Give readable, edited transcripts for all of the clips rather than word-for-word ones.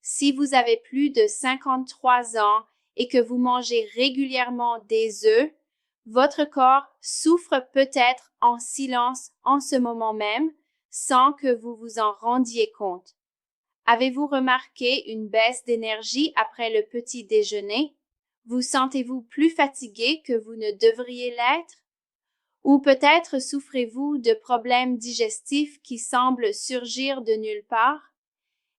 Si vous avez plus de 53 ans et que vous mangez régulièrement des œufs, votre corps souffre peut-être en silence en ce moment même sans que vous vous en rendiez compte. Avez-vous remarqué une baisse d'énergie après le petit déjeuner? Vous sentez-vous plus fatigué que vous ne devriez l'être? Ou peut-être souffrez-vous de problèmes digestifs qui semblent surgir de nulle part?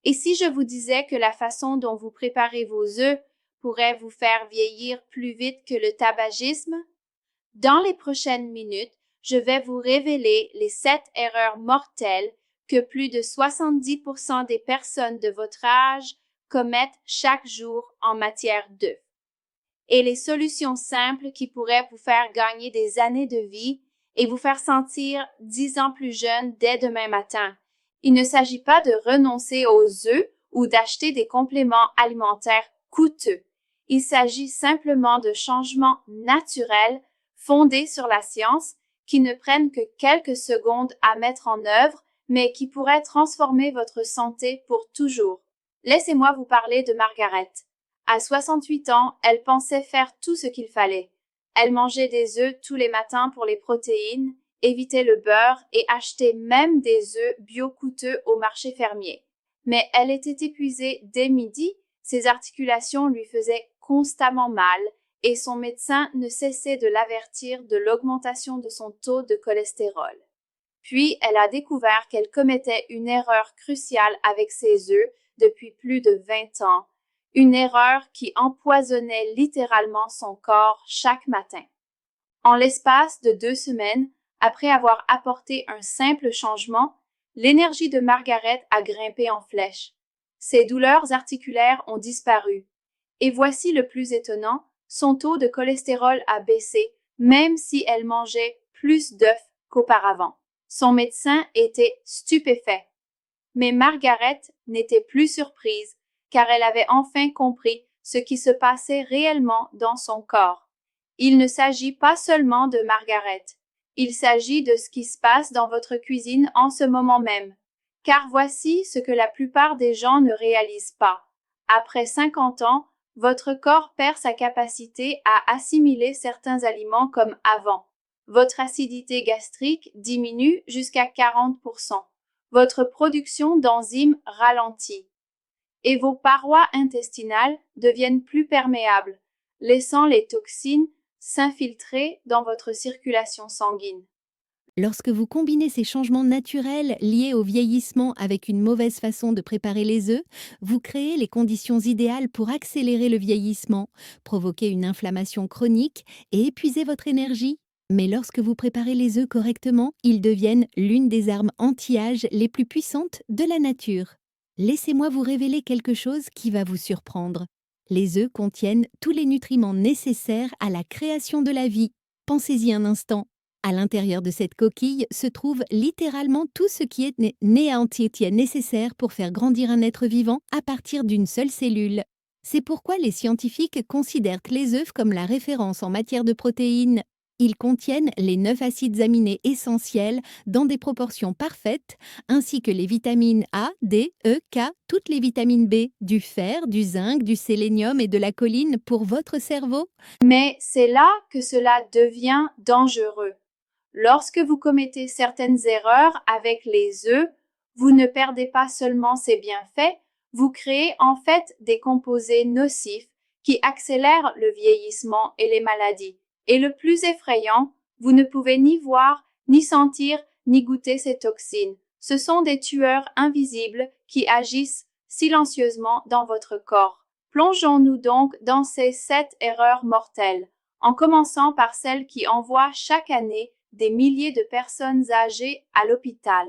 Et si je vous disais que la façon dont vous préparez vos œufs pourrait vous faire vieillir plus vite que le tabagisme? Dans les prochaines minutes, je vais vous révéler les 7 erreurs mortelles que plus de 70% des personnes de votre âge commettent chaque jour en matière d'œufs et les solutions simples qui pourraient vous faire gagner des années de vie et vous faire sentir 10 ans plus jeune dès demain matin. Il ne s'agit pas de renoncer aux œufs ou d'acheter des compléments alimentaires coûteux. Il s'agit simplement de changements naturels fondés sur la science qui ne prennent que quelques secondes à mettre en œuvre, mais qui pourraient transformer votre santé pour toujours. Laissez-moi vous parler de Margaret. À 68 ans, elle pensait faire tout ce qu'il fallait. Elle mangeait des œufs tous les matins pour les protéines, évitait le beurre et achetait même des œufs bio coûteux au marché fermier. Mais elle était épuisée dès midi, ses articulations lui faisaient constamment mal et son médecin ne cessait de l'avertir de l'augmentation de son taux de cholestérol. Puis elle a découvert qu'elle commettait une erreur cruciale avec ses œufs depuis plus de 20 ans, une erreur qui empoisonnait littéralement son corps chaque matin. En l'espace de 2 semaines, après avoir apporté un simple changement, l'énergie de Margaret a grimpé en flèche. Ses douleurs articulaires ont disparu. Et voici le plus étonnant, son taux de cholestérol a baissé, même si elle mangeait plus d'œufs qu'auparavant. Son médecin était stupéfait. Mais Margaret n'était plus surprise, car elle avait enfin compris ce qui se passait réellement dans son corps. Il ne s'agit pas seulement de Margaret, il s'agit de ce qui se passe dans votre cuisine en ce moment même. Car voici ce que la plupart des gens ne réalisent pas. Après 50 ans, votre corps perd sa capacité à assimiler certains aliments comme avant. Votre acidité gastrique diminue jusqu'à 40%. Votre production d'enzymes ralentit et vos parois intestinales deviennent plus perméables, laissant les toxines s'infiltrer dans votre circulation sanguine. Lorsque vous combinez ces changements naturels liés au vieillissement avec une mauvaise façon de préparer les œufs, vous créez les conditions idéales pour accélérer le vieillissement, provoquer une inflammation chronique et épuiser votre énergie. Mais lorsque vous préparez les œufs correctement, ils deviennent l'une des armes anti-âge les plus puissantes de la nature. Laissez-moi vous révéler quelque chose qui va vous surprendre. Les œufs contiennent tous les nutriments nécessaires à la création de la vie. Pensez-y un instant. À l'intérieur de cette coquille se trouve littéralement tout ce qui est nécessaire pour faire grandir un être vivant à partir d'une seule cellule. C'est pourquoi les scientifiques considèrent les œufs comme la référence en matière de protéines. Ils contiennent les 9 acides aminés essentiels dans des proportions parfaites, ainsi que les vitamines A, D, E, K, toutes les vitamines B, du fer, du zinc, du sélénium et de la choline pour votre cerveau. Mais c'est là que cela devient dangereux. Lorsque vous commettez certaines erreurs avec les œufs, vous ne perdez pas seulement ses bienfaits, vous créez en fait des composés nocifs qui accélèrent le vieillissement et les maladies. Et le plus effrayant, vous ne pouvez ni voir, ni sentir, ni goûter ces toxines. Ce sont des tueurs invisibles qui agissent silencieusement dans votre corps. Plongeons-nous donc dans ces 7 erreurs mortelles, en commençant par celle qui envoie chaque année des milliers de personnes âgées à l'hôpital.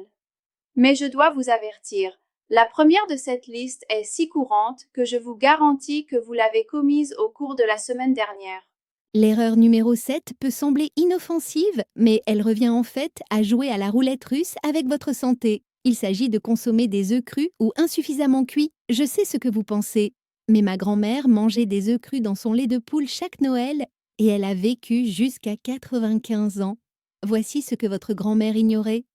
Mais je dois vous avertir, la première de cette liste est si courante que je vous garantis que vous l'avez commise au cours de la semaine dernière. L'erreur numéro 7 peut sembler inoffensive, mais elle revient en fait à jouer à la roulette russe avec votre santé. Il s'agit de consommer des œufs crus ou insuffisamment cuits. Je sais ce que vous pensez, mais ma grand-mère mangeait des œufs crus dans son lait de poule chaque Noël et elle a vécu jusqu'à 95 ans. Voici ce que votre grand-mère ignorait.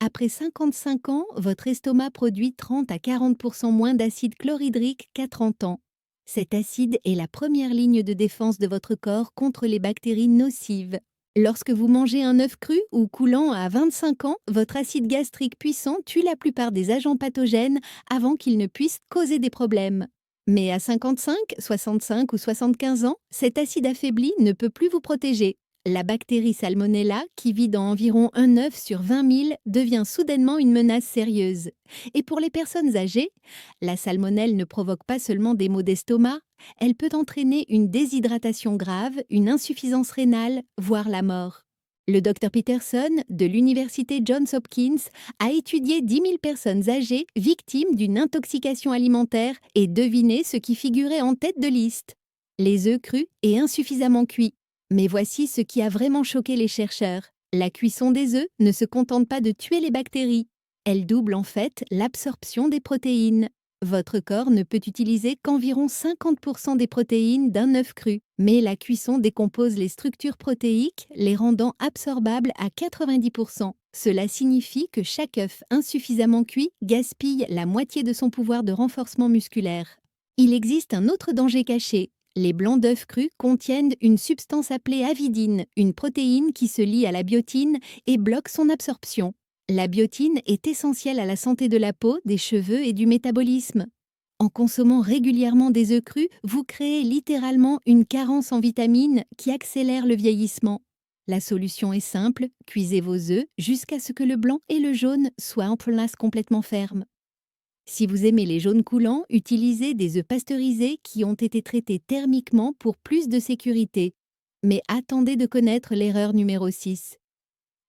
Après 55 ans, votre estomac produit 30 à 40% moins d'acide chlorhydrique qu'à 30 ans. Cet acide est la première ligne de défense de votre corps contre les bactéries nocives. Lorsque vous mangez un œuf cru ou coulant à 25 ans, votre acide gastrique puissant tue la plupart des agents pathogènes avant qu'ils ne puissent causer des problèmes. Mais à 55, 65 ou 75 ans, cet acide affaibli ne peut plus vous protéger. La bactérie Salmonella, qui vit dans environ un œuf sur 20 000, devient soudainement une menace sérieuse. Et pour les personnes âgées, la salmonelle ne provoque pas seulement des maux d'estomac, elle peut entraîner une déshydratation grave, une insuffisance rénale, voire la mort. Le Dr Peterson, de l'université Johns Hopkins, a étudié 10 000 personnes âgées victimes d'une intoxication alimentaire et deviné ce qui figurait en tête de liste. Les œufs crus et insuffisamment cuits. Mais voici ce qui a vraiment choqué les chercheurs. La cuisson des œufs ne se contente pas de tuer les bactéries. Elle double en fait l'absorption des protéines. Votre corps ne peut utiliser qu'environ 50% des protéines d'un œuf cru, mais la cuisson décompose les structures protéiques, les rendant absorbables à 90%. Cela signifie que chaque œuf insuffisamment cuit gaspille la moitié de son pouvoir de renforcement musculaire. Il existe un autre danger caché. Les blancs d'œufs crus contiennent une substance appelée avidine, une protéine qui se lie à la biotine et bloque son absorption. La biotine est essentielle à la santé de la peau, des cheveux et du métabolisme. En consommant régulièrement des œufs crus, vous créez littéralement une carence en vitamines qui accélère le vieillissement. La solution est simple, cuisez vos œufs jusqu'à ce que le blanc et le jaune soient en place complètement fermes. Si vous aimez les jaunes coulants, utilisez des œufs pasteurisés qui ont été traités thermiquement pour plus de sécurité. Mais attendez de connaître l'erreur numéro 6.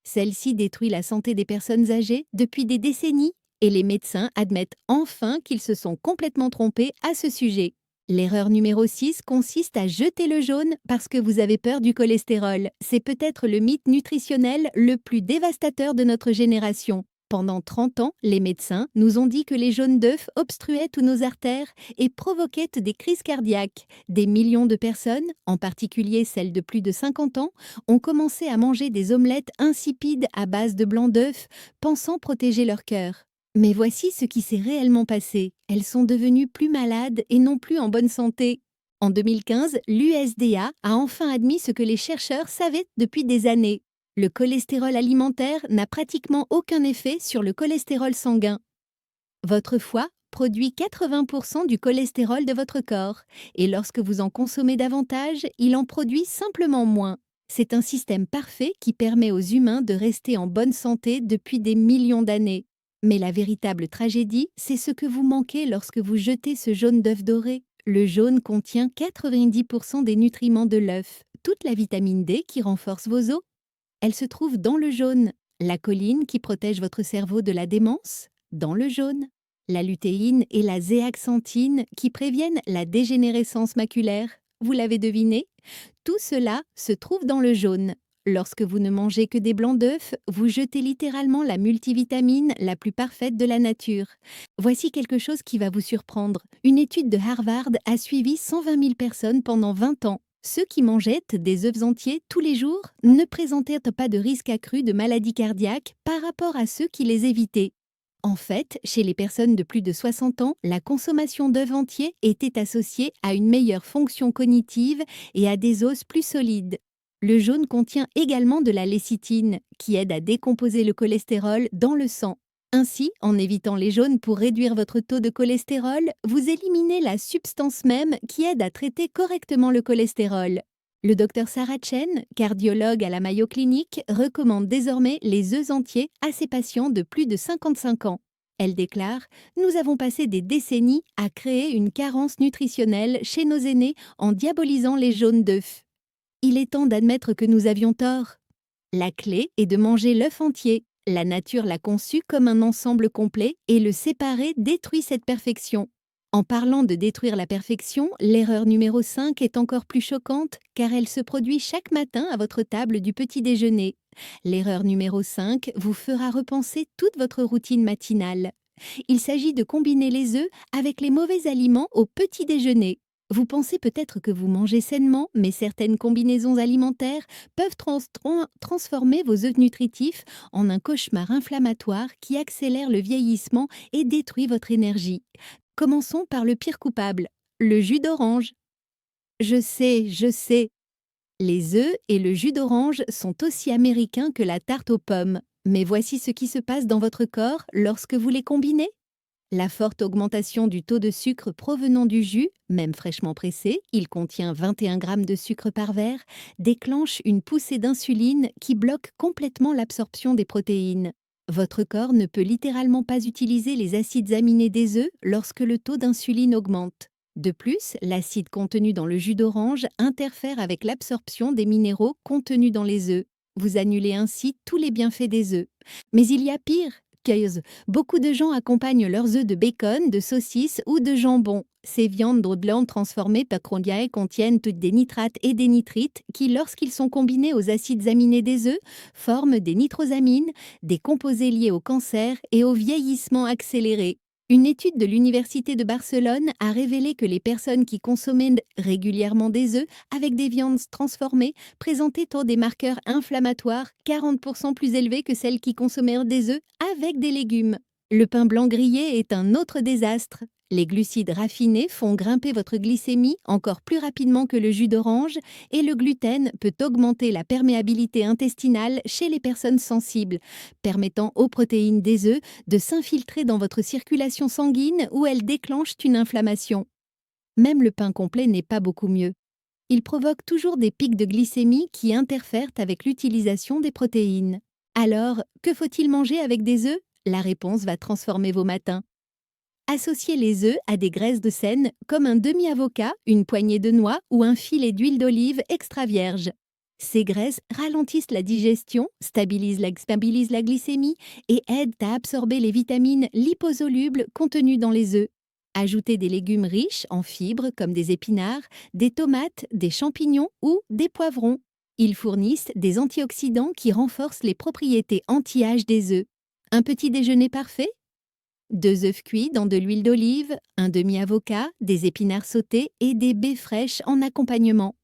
Celle-ci détruit la santé des personnes âgées depuis des décennies et les médecins admettent enfin qu'ils se sont complètement trompés à ce sujet. L'erreur numéro 6 consiste à jeter le jaune parce que vous avez peur du cholestérol. C'est peut-être le mythe nutritionnel le plus dévastateur de notre génération. Pendant 30 ans, les médecins nous ont dit que les jaunes d'œufs obstruaient tous nos artères et provoquaient des crises cardiaques. Des millions de personnes, en particulier celles de plus de 50 ans, ont commencé à manger des omelettes insipides à base de blanc d'œuf, pensant protéger leur cœur. Mais voici ce qui s'est réellement passé. Elles sont devenues plus malades et non plus en bonne santé. En 2015, l'USDA a enfin admis ce que les chercheurs savaient depuis des années. Le cholestérol alimentaire n'a pratiquement aucun effet sur le cholestérol sanguin. Votre foie produit 80% du cholestérol de votre corps, et lorsque vous en consommez davantage, il en produit simplement moins. C'est un système parfait qui permet aux humains de rester en bonne santé depuis des millions d'années. Mais la véritable tragédie, c'est ce que vous manquez lorsque vous jetez ce jaune d'œuf doré. Le jaune contient 90% des nutriments de l'œuf, toute la vitamine D qui renforce vos os. Elle se trouve dans le jaune. La choline qui protège votre cerveau de la démence, dans le jaune. La lutéine et la zéaxanthine qui préviennent la dégénérescence maculaire. Vous l'avez deviné? Tout cela se trouve dans le jaune. Lorsque vous ne mangez que des blancs d'œufs, vous jetez littéralement la multivitamine la plus parfaite de la nature. Voici quelque chose qui va vous surprendre. Une étude de Harvard a suivi 120 000 personnes pendant 20 ans. Ceux qui mangeaient des œufs entiers tous les jours ne présentaient pas de risque accru de maladie cardiaque par rapport à ceux qui les évitaient. En fait, chez les personnes de plus de 60 ans, la consommation d'œufs entiers était associée à une meilleure fonction cognitive et à des os plus solides. Le jaune contient également de la lécithine, qui aide à décomposer le cholestérol dans le sang. Ainsi, en évitant les jaunes pour réduire votre taux de cholestérol, vous éliminez la substance même qui aide à traiter correctement le cholestérol. Le Dr Sarah Chen, cardiologue à la Mayo Clinic, recommande désormais les œufs entiers à ses patients de plus de 55 ans. Elle déclare « Nous avons passé des décennies à créer une carence nutritionnelle chez nos aînés en diabolisant les jaunes d'œufs. Il est temps d'admettre que nous avions tort. La clé est de manger l'œuf entier. La nature l'a conçu comme un ensemble complet et le séparer détruit cette perfection. En parlant de détruire la perfection, l'erreur numéro 5 est encore plus choquante car elle se produit chaque matin à votre table du petit déjeuner. L'erreur numéro 5 vous fera repenser toute votre routine matinale. Il s'agit de combiner les œufs avec les mauvais aliments au petit déjeuner. Vous pensez peut-être que vous mangez sainement, mais certaines combinaisons alimentaires peuvent transformer vos œufs nutritifs en un cauchemar inflammatoire qui accélère le vieillissement et détruit votre énergie. Commençons par le pire coupable, le jus d'orange. Je sais, les œufs et le jus d'orange sont aussi américains que la tarte aux pommes. Mais voici ce qui se passe dans votre corps lorsque vous les combinez. La forte augmentation du taux de sucre provenant du jus, même fraîchement pressé, il contient 21 grammes de sucre par verre, déclenche une poussée d'insuline qui bloque complètement l'absorption des protéines. Votre corps ne peut littéralement pas utiliser les acides aminés des œufs lorsque le taux d'insuline augmente. De plus, l'acide contenu dans le jus d'orange interfère avec l'absorption des minéraux contenus dans les œufs. Vous annulez ainsi tous les bienfaits des œufs. Mais il y a pire, car beaucoup de gens accompagnent leurs œufs de bacon, de saucisses ou de jambon. Ces viandes blanches transformées par contiennent des nitrates et des nitrites qui, lorsqu'ils sont combinés aux acides aminés des œufs, forment des nitrosamines, des composés liés au cancer et au vieillissement accéléré. Une étude de l'Université de Barcelone a révélé que les personnes qui consommaient régulièrement des œufs avec des viandes transformées présentaient des marqueurs inflammatoires 40% plus élevés que celles qui consommèrent des œufs avec des légumes. Le pain blanc grillé est un autre désastre. Les glucides raffinés font grimper votre glycémie encore plus rapidement que le jus d'orange et le gluten peut augmenter la perméabilité intestinale chez les personnes sensibles, permettant aux protéines des œufs de s'infiltrer dans votre circulation sanguine où elles déclenchent une inflammation. Même le pain complet n'est pas beaucoup mieux. Il provoque toujours des pics de glycémie qui interfèrent avec l'utilisation des protéines. Alors, que faut-il manger avec des œufs? La réponse va transformer vos matins. Associez les œufs à des graisses de sène comme un demi-avocat, une poignée de noix ou un filet d'huile d'olive extra vierge. Ces graisses ralentissent la digestion, stabilisent la glycémie et aident à absorber les vitamines liposolubles contenues dans les œufs. Ajoutez des légumes riches en fibres comme des épinards, des tomates, des champignons ou des poivrons. Ils fournissent des antioxydants qui renforcent les propriétés anti-âge des œufs. Un petit déjeuner parfait? 2 œufs cuits dans de l'huile d'olive, un demi-avocat, des épinards sautés et des baies fraîches en accompagnement.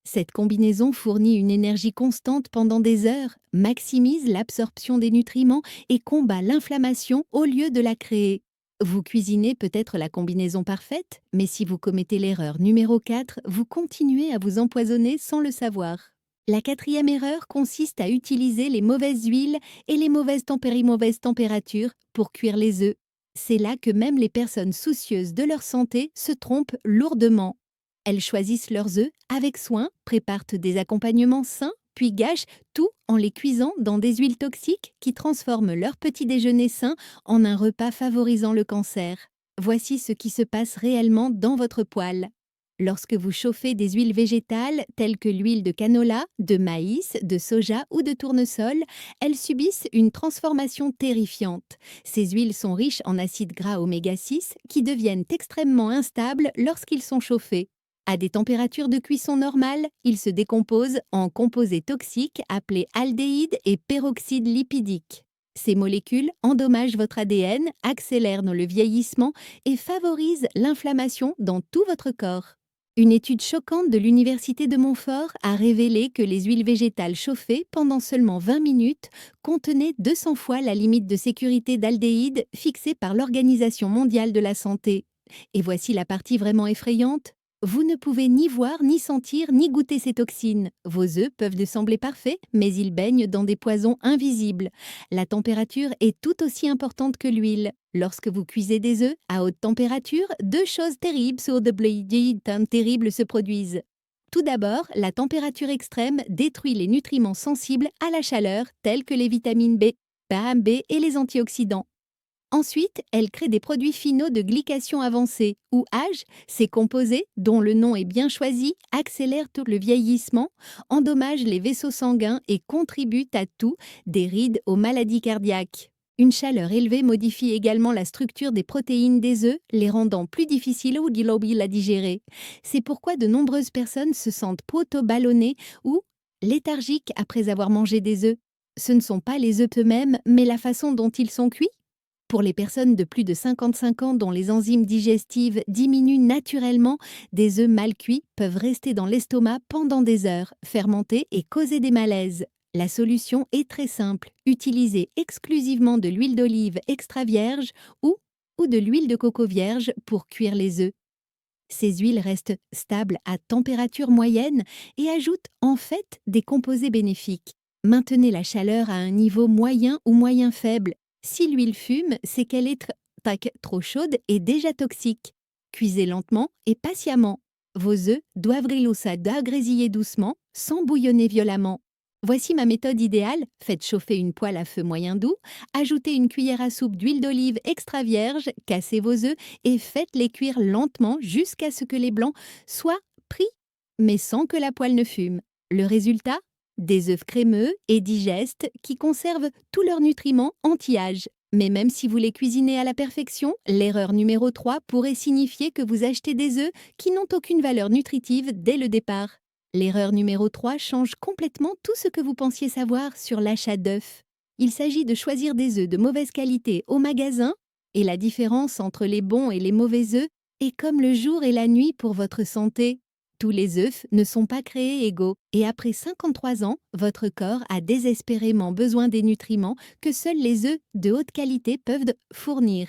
Cette combinaison fournit une énergie constante pendant des heures, maximise l'absorption des nutriments et combat l'inflammation au lieu de la créer. Vous cuisinez peut-être la combinaison parfaite, mais si vous commettez l'erreur numéro 4, vous continuez à vous empoisonner sans le savoir. La 4e erreur consiste à utiliser les mauvaises huiles et les mauvaises températures pour cuire les œufs. C'est là que même les personnes soucieuses de leur santé se trompent lourdement. Elles choisissent leurs œufs avec soin, préparent des accompagnements sains, puis gâchent tout en les cuisant dans des huiles toxiques qui transforment leur petit déjeuner sain en un repas favorisant le cancer. Voici ce qui se passe réellement dans votre poêle. Lorsque vous chauffez des huiles végétales telles que l'huile de canola, de maïs, de soja ou de tournesol, elles subissent une transformation terrifiante. Ces huiles sont riches en acides gras oméga 6 qui deviennent extrêmement instables lorsqu'ils sont chauffés. À des températures de cuisson normales, ils se décomposent en composés toxiques appelés aldéhydes et peroxydes lipidiques. Ces molécules endommagent votre ADN, accélèrent le vieillissement et favorisent l'inflammation dans tout votre corps. Une étude choquante de l'Université de Montfort a révélé que les huiles végétales chauffées pendant seulement 20 minutes contenaient 200 fois la limite de sécurité d'aldéhyde fixée par l'Organisation mondiale de la santé. Et voici la partie vraiment effrayante. Vous ne pouvez ni voir, ni sentir, ni goûter ces toxines. Vos œufs peuvent sembler parfaits, mais ils baignent dans des poisons invisibles. La température est tout aussi importante que l'huile. Lorsque vous cuisez des œufs à haute température, 2 choses terribles se produisent. Tout d'abord, la température extrême détruit les nutriments sensibles à la chaleur, tels que les vitamines B, B et les antioxydants. Ensuite, elle crée des produits finaux de glycation avancée, ou H. Ces composés, dont le nom est bien choisi, accélèrent tout le vieillissement, endommagent les vaisseaux sanguins et contribuent à tout, des rides aux maladies cardiaques. Une chaleur élevée modifie également la structure des protéines des œufs, les rendant plus difficiles ou à digérer. C'est pourquoi de nombreuses personnes se sentent ballonnées ou léthargiques après avoir mangé des œufs. Ce ne sont pas les œufs eux-mêmes, mais la façon dont ils sont cuits. Pour les personnes de plus de 55 ans dont les enzymes digestives diminuent naturellement, des œufs mal cuits peuvent rester dans l'estomac pendant des heures, fermenter et causer des malaises. La solution est très simple. Utilisez exclusivement de l'huile d'olive extra vierge ou de l'huile de coco vierge pour cuire les œufs. Ces huiles restent stables à température moyenne et ajoutent en fait des composés bénéfiques. Maintenez la chaleur à un niveau moyen ou moyen faible. Si l'huile fume, c'est qu'elle est trop chaude et déjà toxique. Cuisez lentement et patiemment. Vos œufs doivent grésiller doucement, sans bouillonner violemment. Voici ma méthode idéale. Faites chauffer une poêle à feu moyen doux, ajoutez une cuillère à soupe d'huile d'olive extra vierge, cassez vos œufs et faites-les cuire lentement jusqu'à ce que les blancs soient pris, mais sans que la poêle ne fume. Le résultat? Des œufs crémeux et digestes qui conservent tous leurs nutriments anti-âge. Mais même si vous les cuisinez à la perfection, l'erreur numéro 3 pourrait signifier que vous achetez des œufs qui n'ont aucune valeur nutritive dès le départ. L'erreur numéro 3 change complètement tout ce que vous pensiez savoir sur l'achat d'œufs. Il s'agit de choisir des œufs de mauvaise qualité au magasin, et la différence entre les bons et les mauvais œufs est comme le jour et la nuit pour votre santé. Tous les œufs ne sont pas créés égaux, et après 53 ans, votre corps a désespérément besoin des nutriments que seuls les œufs de haute qualité peuvent fournir.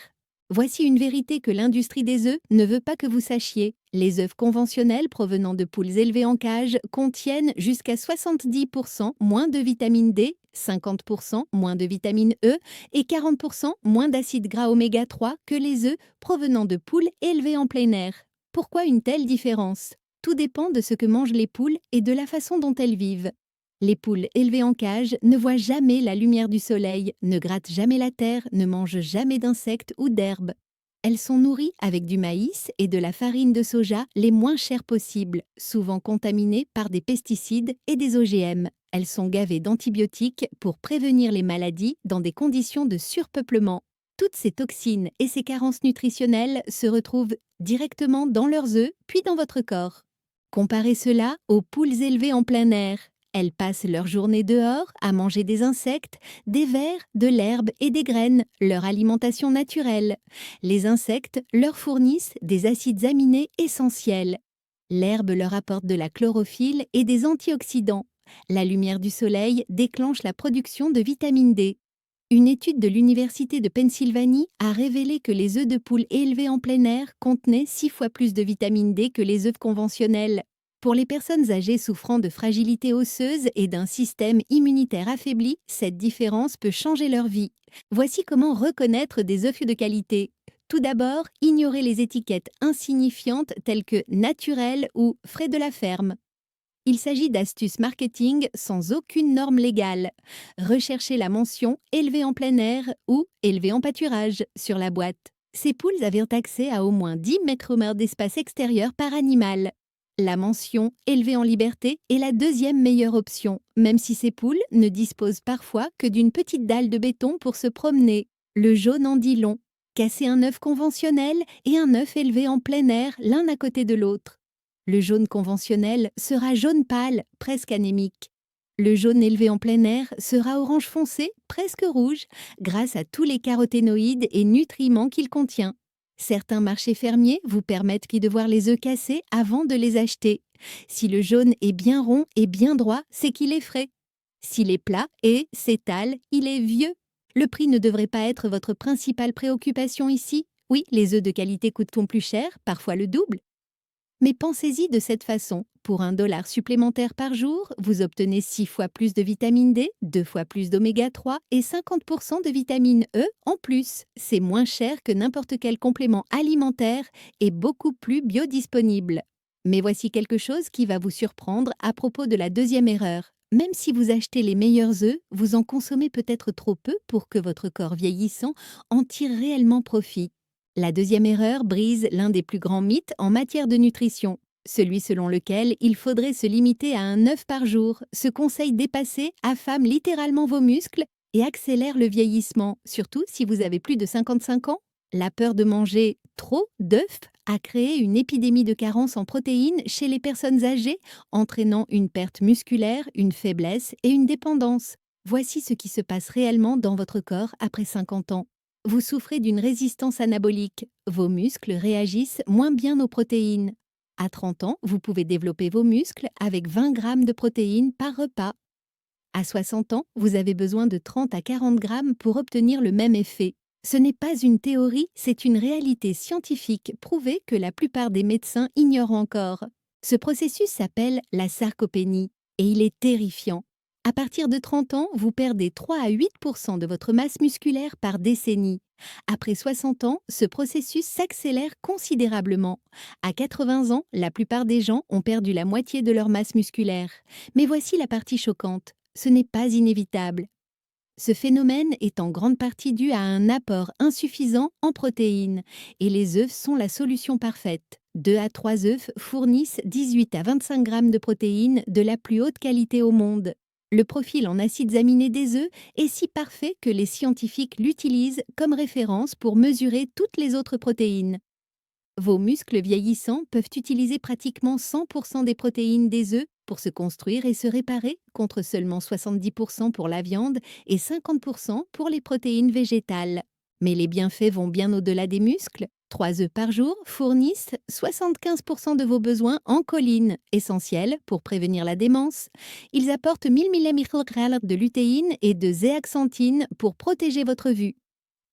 Voici une vérité que l'industrie des œufs ne veut pas que vous sachiez. Les œufs conventionnels provenant de poules élevées en cage contiennent jusqu'à 70% moins de vitamine D, 50% moins de vitamine E et 40% moins d'acides gras oméga 3 que les œufs provenant de poules élevées en plein air. Pourquoi une telle différence? Tout dépend de ce que mangent les poules et de la façon dont elles vivent. Les poules élevées en cage ne voient jamais la lumière du soleil, ne grattent jamais la terre, ne mangent jamais d'insectes ou d'herbes. Elles sont nourries avec du maïs et de la farine de soja les moins chères possibles, souvent contaminées par des pesticides et des OGM. Elles sont gavées d'antibiotiques pour prévenir les maladies dans des conditions de surpeuplement. Toutes ces toxines et ces carences nutritionnelles se retrouvent directement dans leurs œufs, puis dans votre corps. Comparez cela aux poules élevées en plein air. Elles passent leur journée dehors à manger des insectes, des vers, de l'herbe et des graines, leur alimentation naturelle. Les insectes leur fournissent des acides aminés essentiels. L'herbe leur apporte de la chlorophylle et des antioxydants. La lumière du soleil déclenche la production de vitamine D. Une étude de l'Université de Pennsylvanie a révélé que les œufs de poule élevés en plein air contenaient 6 fois plus de vitamine D que les œufs conventionnels. Pour les personnes âgées souffrant de fragilité osseuse et d'un système immunitaire affaibli, cette différence peut changer leur vie. Voici comment reconnaître des œufs de qualité. Tout d'abord, ignorez les étiquettes insignifiantes telles que naturel ou frais de la ferme. Il s'agit d'astuces marketing sans aucune norme légale. Recherchez la mention élevé en plein air ou élevé en pâturage sur la boîte. Ces poules avaient accès à au moins 10 mètres d'espace extérieur par animal. La mention élevé en liberté est la deuxième meilleure option, même si ces poules ne disposent parfois que d'une petite dalle de béton pour se promener. Le jaune en dit long. Cassez un œuf conventionnel et un œuf élevé en plein air l'un à côté de l'autre. Le jaune conventionnel sera jaune pâle, presque anémique. Le jaune élevé en plein air sera orange foncé, presque rouge, grâce à tous les caroténoïdes et nutriments qu'il contient. Certains marchés fermiers vous permettent de voir les œufs cassés avant de les acheter. Si le jaune est bien rond et bien droit, c'est qu'il est frais. S'il est plat et s'étale, il est vieux. Le prix ne devrait pas être votre principale préoccupation ici. Oui, les œufs de qualité coûtent plus cher, parfois le double. Mais pensez-y de cette façon. Pour $1 supplémentaire par jour, vous obtenez 6 fois plus de vitamine D, 2 fois plus d'oméga 3 et 50% de vitamine E en plus. C'est moins cher que n'importe quel complément alimentaire et beaucoup plus biodisponible. Mais voici quelque chose qui va vous surprendre à propos de la deuxième erreur. Même si vous achetez les meilleurs œufs, vous en consommez peut-être trop peu pour que votre corps vieillissant en tire réellement profit. La deuxième erreur brise l'un des plus grands mythes en matière de nutrition, celui selon lequel il faudrait se limiter à un œuf par jour. Ce conseil dépassé affame littéralement vos muscles et accélère le vieillissement, surtout si vous avez plus de 55 ans. La peur de manger trop d'œufs a créé une épidémie de carence en protéines chez les personnes âgées, entraînant une perte musculaire, une faiblesse et une dépendance. Voici ce qui se passe réellement dans votre corps après 50 ans. Vous souffrez d'une résistance anabolique. Vos muscles réagissent moins bien aux protéines. À 30 ans, vous pouvez développer vos muscles avec 20 grammes de protéines par repas. À 60 ans, vous avez besoin de 30 à 40 grammes pour obtenir le même effet. Ce n'est pas une théorie, c'est une réalité scientifique prouvée que la plupart des médecins ignorent encore. Ce processus s'appelle la sarcopénie et il est terrifiant. À partir de 30 ans, vous perdez 3 à 8% de votre masse musculaire par décennie. Après 60 ans, ce processus s'accélère considérablement. À 80 ans, la plupart des gens ont perdu la moitié de leur masse musculaire. Mais voici la partie choquante. Ce n'est pas inévitable. Ce phénomène est en grande partie dû à un apport insuffisant en protéines, et les œufs sont la solution parfaite. 2 à 3 œufs fournissent 18 à 25 grammes de protéines de la plus haute qualité au monde. Le profil en acides aminés des œufs est si parfait que les scientifiques l'utilisent comme référence pour mesurer toutes les autres protéines. Vos muscles vieillissants peuvent utiliser pratiquement 100% des protéines des œufs pour se construire et se réparer, contre seulement 70% pour la viande et 50% pour les protéines végétales. Mais les bienfaits vont bien au-delà des muscles. 3 œufs par jour fournissent 75% de vos besoins en choline, essentiels pour prévenir la démence. Ils apportent 1000 mg de lutéine et de zéaxanthine pour protéger votre vue.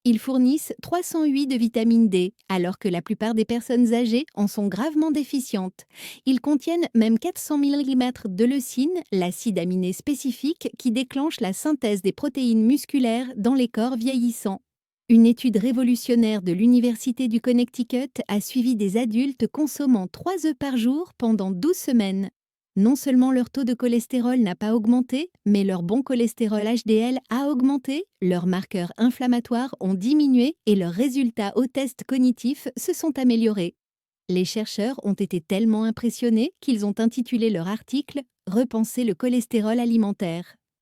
Ils fournissent 308 de vitamine D, alors que la plupart des personnes âgées en sont gravement déficientes. Ils contiennent même 400 mg de leucine, l'acide aminé spécifique qui déclenche la synthèse des protéines musculaires dans les corps vieillissants. Une étude révolutionnaire de l'Université du Connecticut a suivi des adultes consommant 3 œufs par jour pendant 12 semaines. Non seulement leur taux de cholestérol n'a pas augmenté, mais leur bon cholestérol HDL a augmenté, leurs marqueurs inflammatoires ont diminué et leurs résultats aux tests cognitifs se sont améliorés. Les chercheurs ont été tellement impressionnés qu'ils ont intitulé leur article « Repenser le cholestérol alimentaire ».